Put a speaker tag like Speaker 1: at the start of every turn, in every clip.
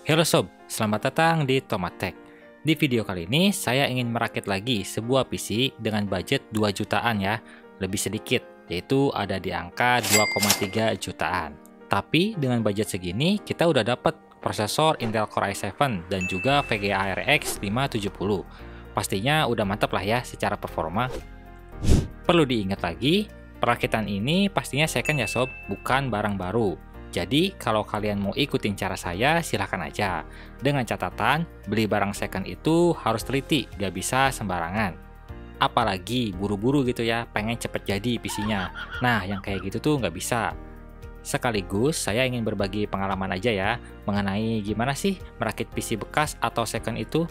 Speaker 1: Halo sob, selamat datang di Tomat Tech. Di video kali ini saya ingin merakit lagi sebuah PC dengan budget 2 jutaan ya, lebih sedikit, yaitu ada di angka 2,3 jutaan. Tapi dengan budget segini kita udah dapat prosesor Intel Core i7 dan juga VGA RX 570. Pastinya udah mantap lah ya secara performa. Perlu diingat lagi, perakitan ini pastinya second ya sob, bukan barang baru. Jadi kalau kalian mau ikutin cara saya silahkan aja. Dengan catatan, beli barang second itu harus teliti, gak bisa sembarangan. Apalagi buru-buru gitu ya, pengen cepet jadi PC-nya. Nah yang kayak gitu tuh nggak bisa. Sekaligus saya ingin berbagi pengalaman aja ya, mengenai gimana sih merakit PC bekas atau second itu.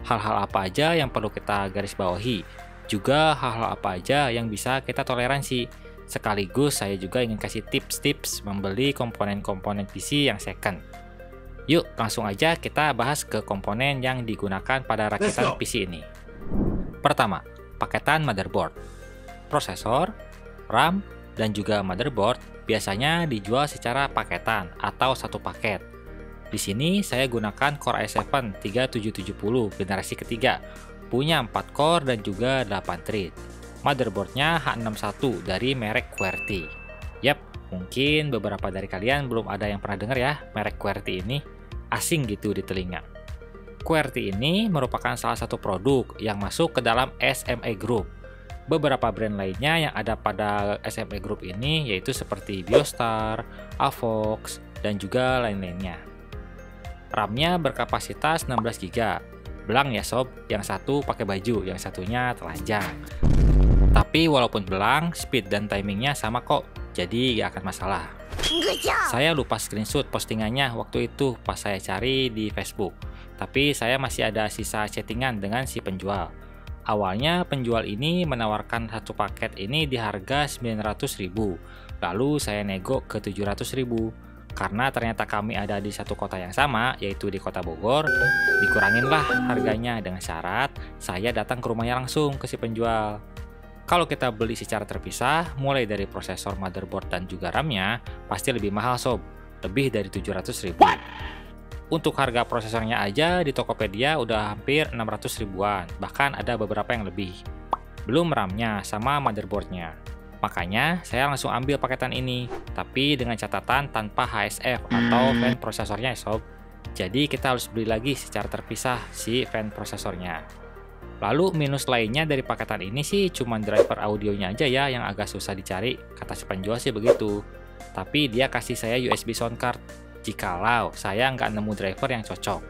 Speaker 1: Hal-hal apa aja yang perlu kita garis bawahi. Juga hal-hal apa aja yang bisa kita toleransi. Sekaligus saya juga ingin kasih tips-tips membeli komponen-komponen PC yang second. Yuk langsung aja kita bahas ke komponen yang digunakan pada rakitan PC ini. Pertama, paketan motherboard. Prosesor, RAM, dan juga motherboard biasanya dijual secara paketan atau satu paket. Di sini saya gunakan Core i7 3770 generasi ketiga, punya 4 core dan juga 8 thread. Motherboardnya H61 dari merek QWERTY. Yap, mungkin beberapa dari kalian belum ada yang pernah dengar ya merek QWERTY ini. Asing gitu di telinga. QWERTY ini merupakan salah satu produk yang masuk ke dalam SMA Group. Beberapa brand lainnya yang ada pada SMA Group ini yaitu seperti Biostar, Avox, dan juga lain-lainnya. RAM-nya berkapasitas 16 GB. Belang ya sob, yang satu pakai baju, yang satunya telanjang. Tapi walaupun belang, speed dan timingnya sama kok, jadi gak akan masalah. Saya lupa screenshot postingannya waktu itu pas saya cari di Facebook. Tapi saya masih ada sisa chattingan dengan si penjual. Awalnya penjual ini menawarkan satu paket ini di harga 900.000. Lalu saya nego ke 700.000. Karena ternyata kami ada di satu kota yang sama, yaitu di kota Bogor, dikuranginlah harganya dengan syarat saya datang ke rumahnya langsung ke si penjual. Kalau kita beli secara terpisah, mulai dari prosesor, motherboard, dan juga RAM-nya, pasti lebih mahal sob, lebih dari 700.000. Untuk harga prosesornya aja di Tokopedia udah hampir 600 ribuan, bahkan ada beberapa yang lebih. Belum RAM-nya sama motherboardnya. Makanya saya langsung ambil paketan ini, tapi dengan catatan tanpa HSF atau fan prosesornya sob. Jadi kita harus beli lagi secara terpisah si fan prosesornya. Lalu minus lainnya dari paketan ini sih cuma driver audionya aja ya yang agak susah dicari, kata si penjual sih begitu. Tapi dia kasih saya USB sound card, jikalau saya nggak nemu driver yang cocok.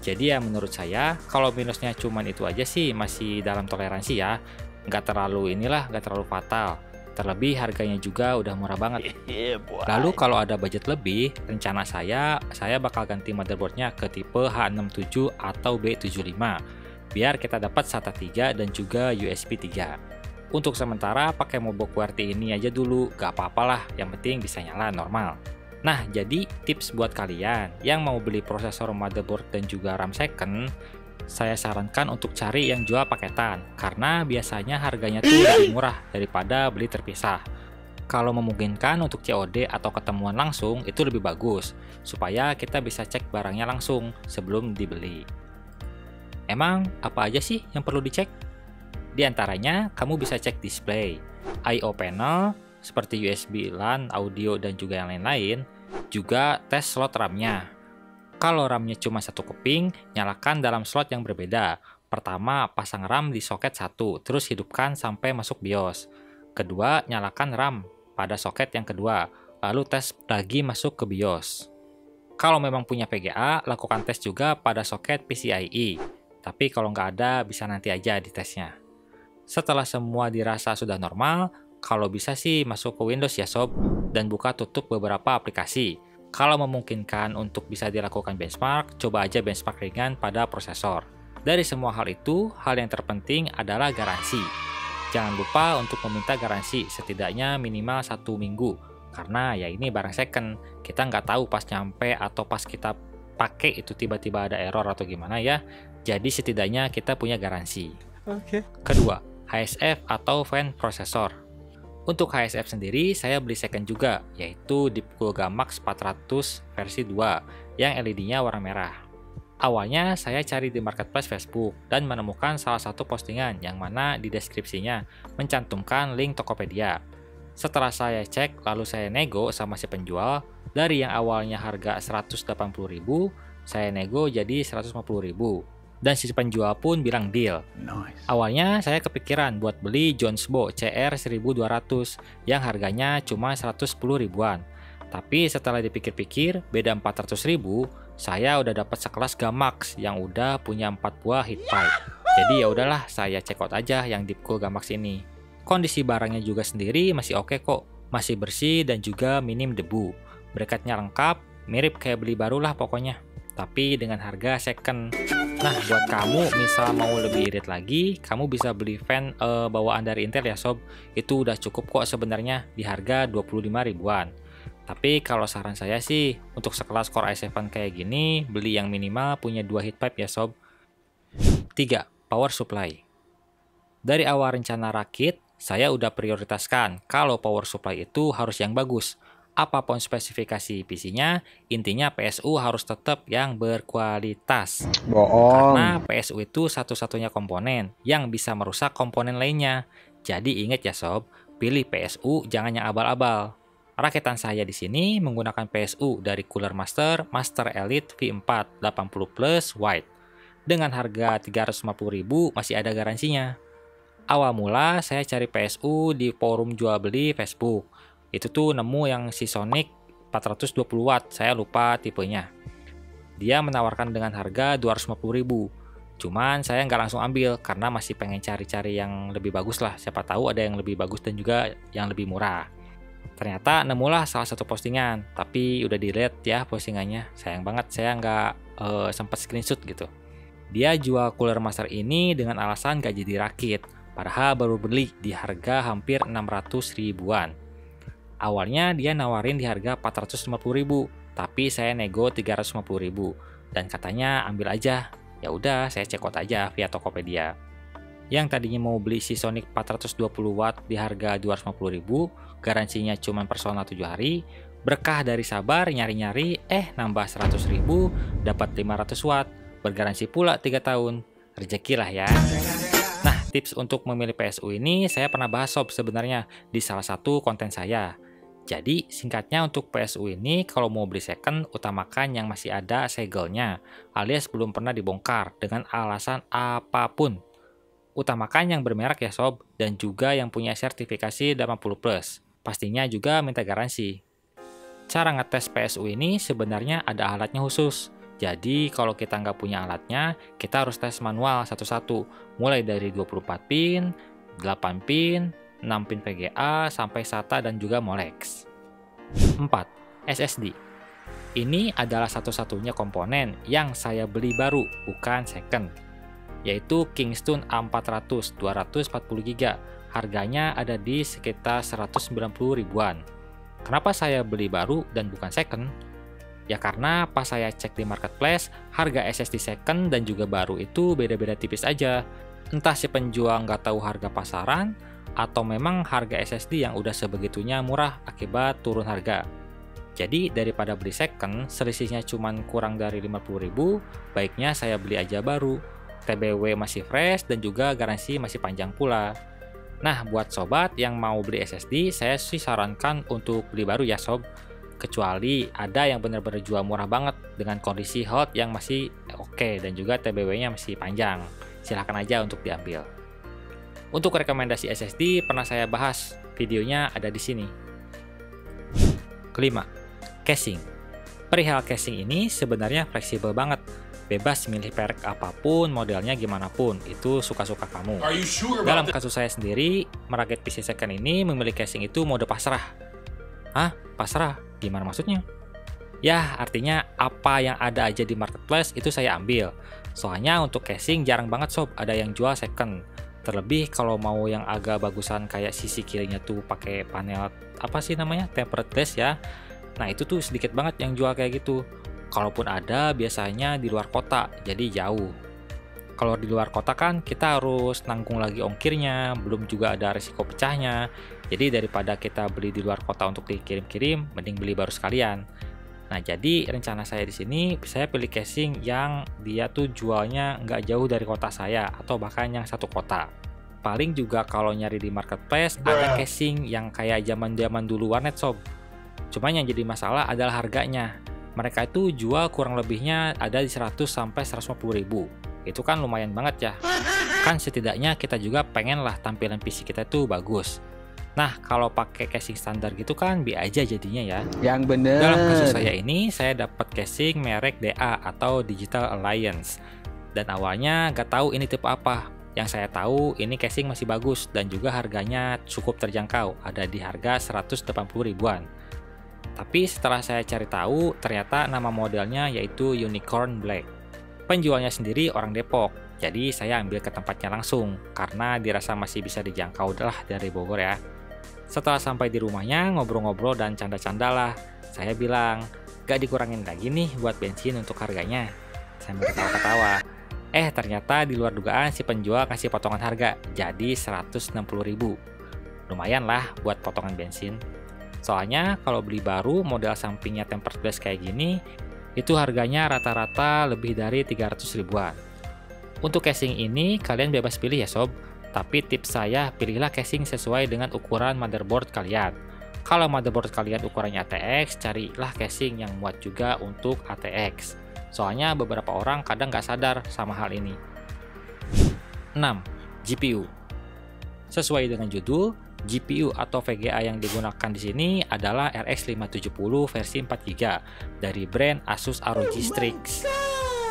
Speaker 1: Jadi ya menurut saya, kalau minusnya cuma itu aja sih masih dalam toleransi ya. Nggak terlalu fatal. Terlebih harganya juga udah murah banget. Lalu kalau ada budget lebih, rencana saya bakal ganti motherboardnya ke tipe H67 atau B75. Biar kita dapat SATA 3 dan juga USB 3. Untuk sementara pakai mobile QWERTY ini aja dulu, gak apa-apalah, yang penting bisa nyala normal. Nah, jadi tips buat kalian yang mau beli prosesor, motherboard, dan juga RAM second, saya sarankan untuk cari yang jual paketan, karena biasanya harganya tuh lebih murah daripada beli terpisah. Kalau memungkinkan untuk COD atau ketemuan langsung, itu lebih bagus, supaya kita bisa cek barangnya langsung sebelum dibeli. Emang apa aja sih yang perlu dicek? Di antaranya, kamu bisa cek display, I/O panel, seperti USB, LAN, audio, dan juga yang lain-lain. Juga tes slot RAM-nya. Kalau RAM-nya cuma satu keping, nyalakan dalam slot yang berbeda. Pertama, pasang RAM di soket 1, terus hidupkan sampai masuk BIOS. Kedua, nyalakan RAM pada soket yang kedua, lalu tes lagi masuk ke BIOS. Kalau memang punya VGA, lakukan tes juga pada soket PCIe. Tapi kalau nggak ada, bisa nanti aja ditesnya. Setelah semua dirasa sudah normal, kalau bisa sih masuk ke Windows ya sob, dan buka tutup beberapa aplikasi. Kalau memungkinkan untuk bisa dilakukan benchmark, coba aja benchmark ringan pada prosesor. Dari semua hal itu, hal yang terpenting adalah garansi. Jangan lupa untuk meminta garansi setidaknya minimal 1 minggu. Karena ya ini barang second, kita nggak tahu pas nyampe atau pas kita pakai itu tiba-tiba ada error atau gimana ya. Jadi setidaknya kita punya garansi. Kedua, HSF atau fan processor. Untuk HSF sendiri, saya beli second juga, yaitu Deepcool Gamax 400 versi 2, yang LED-nya warna merah. Awalnya, saya cari di marketplace Facebook, dan menemukan salah satu postingan yang mana di deskripsinya mencantumkan link Tokopedia. Setelah saya cek, lalu saya nego sama si penjual, dari yang awalnya harga 180.000, saya nego jadi 150.000. Dan si penjual pun bilang deal.
Speaker 2: Nice.
Speaker 1: Awalnya saya kepikiran buat beli Jonesbow CR 1200 yang harganya cuma 110 ribuan. Tapi setelah dipikir-pikir, beda 400.000, saya udah dapat sekelas Gamax yang udah punya 4 buah heat pipe. Jadi ya udahlah, saya check out aja yang Deepcool Gamax ini. Kondisi barangnya juga sendiri masih oke kok, masih bersih dan juga minim debu. Bracketnya lengkap, mirip kayak beli baru lah pokoknya. Tapi dengan harga second. Nah, buat kamu misal mau lebih irit lagi, kamu bisa beli fan bawaan dari Intel ya sob. Itu udah cukup kok sebenarnya di harga 25 ribuan. Tapi kalau saran saya sih, untuk sekelas Core i7 kayak gini, beli yang minimal punya 2 heat pipe ya sob. 3. Power supply. Dari awal rencana rakit, saya udah prioritaskan kalau power supply itu harus yang bagus. Apapun spesifikasi PC-nya, intinya PSU harus tetap yang berkualitas.
Speaker 2: Bohong.
Speaker 1: Karena PSU itu satu-satunya komponen yang bisa merusak komponen lainnya. Jadi ingat ya sob, pilih PSU jangan yang abal-abal. Rakitan saya di sini menggunakan PSU dari Cooler Master Master Elite V4 80 Plus White. Dengan harga 350.000 masih ada garansinya. Awal mula saya cari PSU di forum jual beli Facebook. Itu tuh nemu yang Seasonic 420 watt, saya lupa tipenya. Dia menawarkan dengan harga 250.000. Cuman saya nggak langsung ambil karena masih pengen cari-cari yang lebih bagus lah. Siapa tahu ada yang lebih bagus dan juga yang lebih murah. Ternyata nemulah salah satu postingan, tapi udah delete ya postingannya. Sayang banget saya nggak sempat screenshot gitu. Dia jual Cooler Master ini dengan alasan gak jadi rakit, padahal baru beli di harga hampir 600 ribuan. Awalnya dia nawarin di harga 450.000, tapi saya nego 350.000 dan katanya ambil aja. Ya udah, saya check out aja via Tokopedia. Yang tadinya mau beli Seasonic 420 watt di harga 250.000, garansinya cuma personal 7 hari. Berkah dari sabar nyari-nyari, nambah 100.000, dapat 500 watt, bergaransi pula 3 tahun. Rezeki lah ya. Nah, tips untuk memilih PSU ini saya pernah bahas sob sebenarnya di salah satu konten saya. Jadi, singkatnya untuk PSU ini kalau mau beli second, utamakan yang masih ada segelnya, alias belum pernah dibongkar dengan alasan apapun. Utamakan yang bermerek ya sob, dan juga yang punya sertifikasi 80+. Pastinya juga minta garansi. Cara ngetes PSU ini sebenarnya ada alatnya khusus. Jadi, kalau kita nggak punya alatnya, kita harus tes manual satu-satu, mulai dari 24 pin, 8 pin, 6 pin VGA, sampai SATA dan juga Molex. 4. SSD. Ini adalah satu-satunya komponen yang saya beli baru, bukan second. Yaitu Kingston A400 240GB. Harganya ada di sekitar 190 ribuan. Kenapa saya beli baru dan bukan second? Ya karena pas saya cek di marketplace, harga SSD second dan juga baru itu beda-beda tipis aja. Entah si penjual nggak tahu harga pasaran, atau memang harga SSD yang udah sebegitunya murah akibat turun harga. Jadi daripada beli second, selisihnya cuma kurang dari 50.000, baiknya saya beli aja baru. TBW masih fresh dan juga garansi masih panjang pula. Nah, buat sobat yang mau beli SSD, saya sih sarankan untuk beli baru ya sob. Kecuali ada yang benar-benar jual murah banget dengan kondisi hot yang masih oke dan juga TBW-nya masih panjang. Silahkan aja untuk diambil. Untuk rekomendasi SSD pernah saya bahas, videonya ada di sini. Kelima, casing. Perihal casing ini sebenarnya fleksibel banget. Bebas milih merek apapun, modelnya gimana pun, itu suka-suka kamu. Dalam kasus saya sendiri, merakit PC second ini memilih casing itu mode pasrah. Hah? Pasrah? Gimana maksudnya? Ya, artinya apa yang ada aja di marketplace itu saya ambil. Soalnya untuk casing jarang banget sob ada yang jual second. Terlebih kalau mau yang agak bagusan kayak sisi kirinya tuh pakai panel apa sih namanya? Tempered glass ya. Nah, itu tuh sedikit banget yang jual kayak gitu. Kalaupun ada biasanya di luar kota, jadi jauh. Kalau di luar kota kan kita harus nanggung lagi ongkirnya, belum juga ada risiko pecahnya. Jadi daripada kita beli di luar kota untuk dikirim-kirim, mending beli baru sekalian. Nah, jadi rencana saya di sini, saya pilih casing yang dia tuh jualnya nggak jauh dari kota saya, atau bahkan yang satu kota. Paling juga kalau nyari di marketplace, ada casing yang kayak zaman-zaman dulu warnet sob. Cuman yang jadi masalah adalah harganya. Mereka itu jual kurang lebihnya ada di 100 sampai 150 ribu. Itu kan lumayan banget ya. Kan setidaknya kita juga pengen lah tampilan PC kita tuh bagus. Nah, kalau pakai casing standar gitu kan B aja jadinya ya.
Speaker 2: Yang bener.
Speaker 1: Dalam kasus saya ini, saya dapat casing merek DA atau Digital Alliance. Dan awalnya nggak tahu ini tipe apa. Yang saya tahu ini casing masih bagus dan juga harganya cukup terjangkau, ada di harga 180 ribuan. Tapi setelah saya cari tahu, ternyata nama modelnya yaitu Unicorn Black. Penjualnya sendiri orang Depok, jadi saya ambil ke tempatnya langsung, karena dirasa masih bisa dijangkau lah dari Bogor ya. Setelah sampai di rumahnya, ngobrol-ngobrol dan canda-canda lah. Saya bilang, gak dikurangin lagi nih buat bensin untuk harganya. Saya ketawa-ketawa. Ternyata di luar dugaan si penjual kasih potongan harga, jadi 160 ribu. Lumayan lah buat potongan bensin. Soalnya kalau beli baru model sampingnya tempered glass kayak gini, itu harganya rata-rata lebih dari 300 ribuan. Untuk casing ini kalian bebas pilih ya sob. Tapi tips saya, pilihlah casing sesuai dengan ukuran motherboard kalian. Kalau motherboard kalian ukurannya ATX, carilah casing yang muat juga untuk ATX. Soalnya beberapa orang kadang nggak sadar sama hal ini. 6. GPU. Sesuai dengan judul, GPU atau VGA yang digunakan di sini adalah RX 570 versi 4GB dari brand Asus ROG Strix.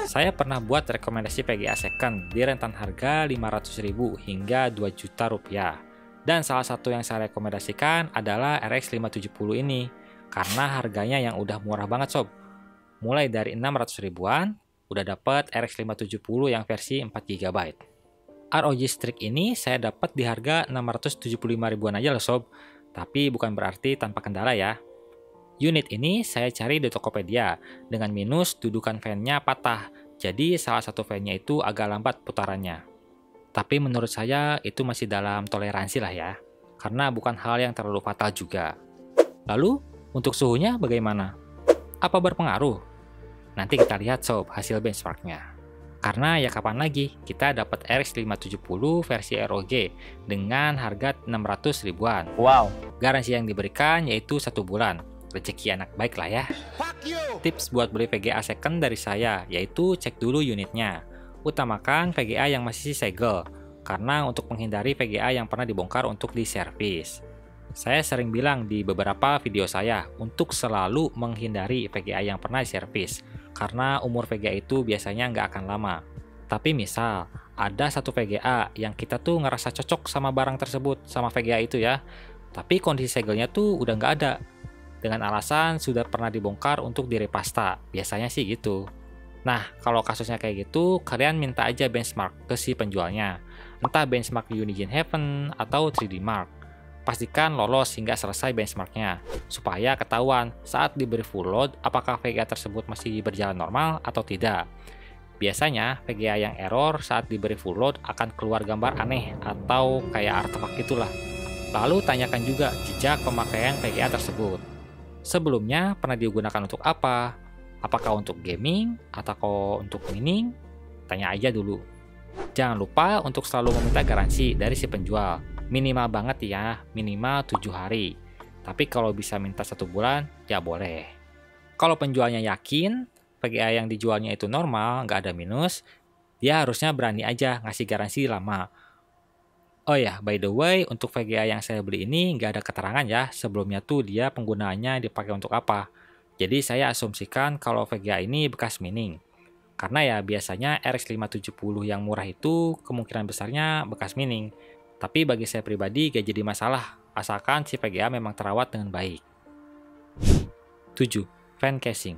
Speaker 1: Saya pernah buat rekomendasi VGA second di rentan harga 500.000 hingga 2 juta rupiah. Dan salah satu yang saya rekomendasikan adalah RX 570 ini, karena harganya yang udah murah banget sob. Mulai dari 600 ribuan, udah dapat RX 570 yang versi 4GB. ROG Strix ini saya dapat di harga 675 ribuan aja loh sob, tapi bukan berarti tanpa kendala ya. Unit ini saya cari di Tokopedia, dengan minus dudukan fan-nya patah, jadi salah satu fan-nya itu agak lambat putarannya. Tapi menurut saya itu masih dalam toleransi lah ya, karena bukan hal yang terlalu fatal juga. Lalu, untuk suhunya bagaimana? Apa berpengaruh? Nanti kita lihat sob hasil benchmarknya. Karena ya kapan lagi kita dapat RX 570 versi ROG dengan harga 600 ribuan.
Speaker 2: Wow.
Speaker 1: Garansi yang diberikan yaitu 1 bulan. Rezeki anak baik lah ya. Tips buat beli VGA second dari saya yaitu cek dulu unitnya. Utamakan VGA yang masih segel, karena untuk menghindari VGA yang pernah dibongkar untuk diservis. Saya sering bilang di beberapa video saya untuk selalu menghindari VGA yang pernah diservis, karena umur VGA itu biasanya nggak akan lama. Tapi misal, ada satu VGA yang kita tuh ngerasa cocok sama barang tersebut, sama VGA itu ya, tapi kondisi segelnya tuh udah nggak ada, dengan alasan sudah pernah dibongkar untuk direpasta, biasanya sih gitu. Nah, kalau kasusnya kayak gitu, kalian minta aja benchmark ke si penjualnya, entah benchmark Unigine Heaven atau 3D Mark. Pastikan lolos hingga selesai benchmarknya, supaya ketahuan saat diberi full load apakah VGA tersebut masih berjalan normal atau tidak. Biasanya VGA yang error saat diberi full load akan keluar gambar aneh atau kayak artefak itulah. Lalu tanyakan juga jejak pemakaian VGA tersebut. Sebelumnya pernah digunakan untuk apa? Apakah untuk gaming atau untuk mining? Tanya aja dulu. Jangan lupa untuk selalu meminta garansi dari si penjual. Minimal banget ya, minimal 7 hari. Tapi kalau bisa minta 1 bulan, ya boleh. Kalau penjualnya yakin VGA yang dijualnya itu normal, nggak ada minus, dia harusnya berani aja ngasih garansi lama. Oh ya, by the way, untuk VGA yang saya beli ini nggak ada keterangan ya, sebelumnya tuh dia penggunaannya dipakai untuk apa. Jadi saya asumsikan kalau VGA ini bekas mining. Karena ya biasanya RX 570 yang murah itu kemungkinan besarnya bekas mining. Tapi bagi saya pribadi gak jadi masalah, asalkan si VGA memang terawat dengan baik. 7. Fan casing.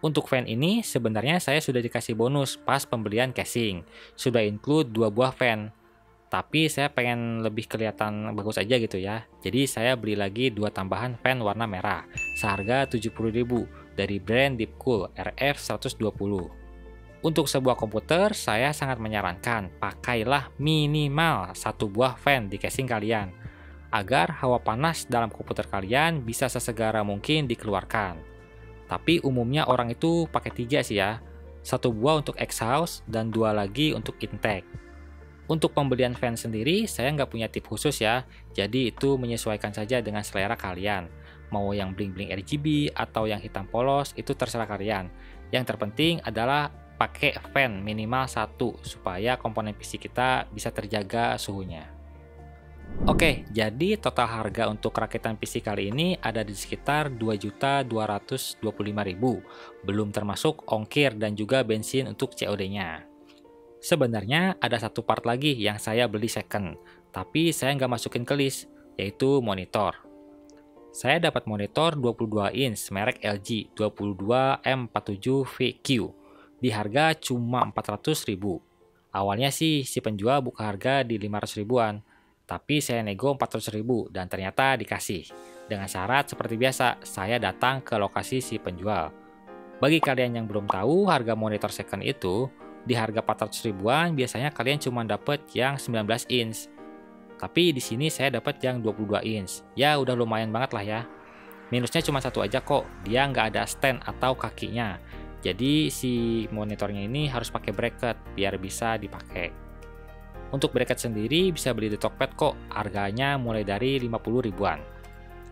Speaker 1: Untuk fan ini sebenarnya saya sudah dikasih bonus pas pembelian casing. Sudah include 2 buah fan. Tapi saya pengen lebih kelihatan bagus aja gitu ya. Jadi saya beli lagi 2 tambahan fan warna merah. Seharga 70.000 dari brand Deepcool RF120. Untuk sebuah komputer, saya sangat menyarankan pakailah minimal 1 buah fan di casing kalian. agar hawa panas dalam komputer kalian bisa sesegera mungkin dikeluarkan. Tapi umumnya orang itu pakai 3 sih ya, 1 buah untuk exhaust dan 2 lagi untuk intake. Untuk pembelian fan sendiri, saya nggak punya tip khusus ya, jadi itu menyesuaikan saja dengan selera kalian. Mau yang bling-bling RGB atau yang hitam polos, itu terserah kalian. Yang terpenting adalah pakai fan minimal 1, supaya komponen PC kita bisa terjaga suhunya. Oke, jadi total harga untuk rakitan PC kali ini ada di sekitar 2.225.000, belum termasuk ongkir dan juga bensin untuk COD-nya. Sebenarnya ada satu part lagi yang saya beli second, tapi saya nggak masukin ke list, yaitu monitor. Saya dapat monitor 22 inch merek LG 22M47VQ di harga cuma 400.000. Awalnya sih si penjual buka harga di 500 ribuan, tapi saya nego 400.000 dan ternyata dikasih. Dengan syarat seperti biasa, saya datang ke lokasi si penjual. Bagi kalian yang belum tahu, harga monitor second itu di harga 400 ribuan biasanya kalian cuma dapat yang 19 inch. Tapi di sini saya dapat yang 22 inch. Ya udah lumayan banget lah ya. Minusnya cuma satu aja kok, dia nggak ada stand atau kakinya. Jadi si monitornya ini harus pakai bracket biar bisa dipakai. Untuk bracket sendiri bisa beli di Tokped kok, harganya mulai dari 50 ribuan.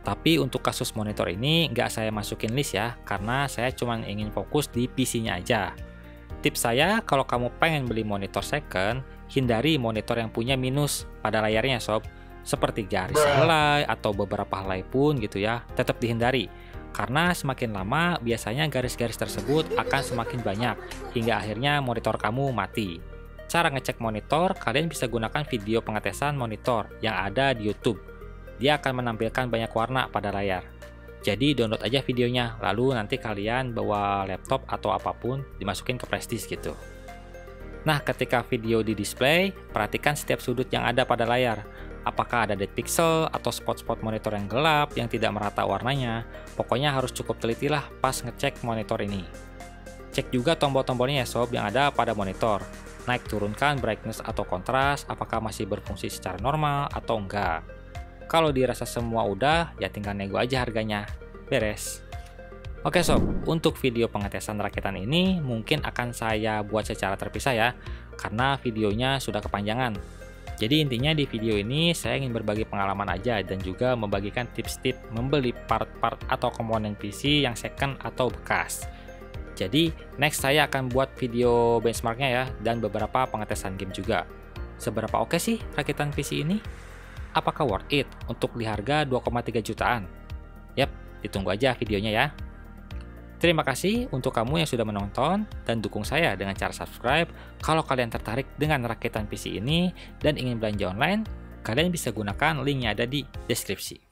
Speaker 1: Tapi untuk kasus monitor ini nggak saya masukin list ya, karena saya cuma ingin fokus di PC-nya aja. Tips saya, kalau kamu pengen beli monitor second, hindari monitor yang punya minus pada layarnya sob. Seperti garis helai atau beberapa helai pun gitu ya, tetap dihindari. Karena semakin lama, biasanya garis-garis tersebut akan semakin banyak, hingga akhirnya monitor kamu mati. Cara ngecek monitor, kalian bisa gunakan video pengetesan monitor yang ada di YouTube. Dia akan menampilkan banyak warna pada layar. Jadi download aja videonya, lalu nanti kalian bawa laptop atau apapun, dimasukin ke flash disk gitu. Nah, ketika video di display, perhatikan setiap sudut yang ada pada layar. Apakah ada dead pixel atau spot-spot monitor yang gelap yang tidak merata warnanya. Pokoknya harus cukup teliti lah pas ngecek monitor ini. Cek juga tombol-tombolnya ya sob yang ada pada monitor. Naik turunkan brightness atau kontras, apakah masih berfungsi secara normal atau enggak. Kalau dirasa semua udah, ya tinggal nego aja harganya. Beres. Oke sob, untuk video pengetesan rakitan ini mungkin akan saya buat secara terpisah ya, karena videonya sudah kepanjangan. Jadi intinya di video ini saya ingin berbagi pengalaman aja dan juga membagikan tips-tips membeli part-part atau komponen PC yang second atau bekas. Jadi next saya akan buat video benchmarknya ya, dan beberapa pengetesan game juga. Seberapa oke sih rakitan PC ini? Apakah worth it untuk di harga 2,3 jutaan? Yap, ditunggu aja videonya ya. Terima kasih untuk kamu yang sudah menonton dan dukung saya dengan cara subscribe. Kalau kalian tertarik dengan rakitan PC ini dan ingin belanja online, kalian bisa gunakan link yang ada di deskripsi.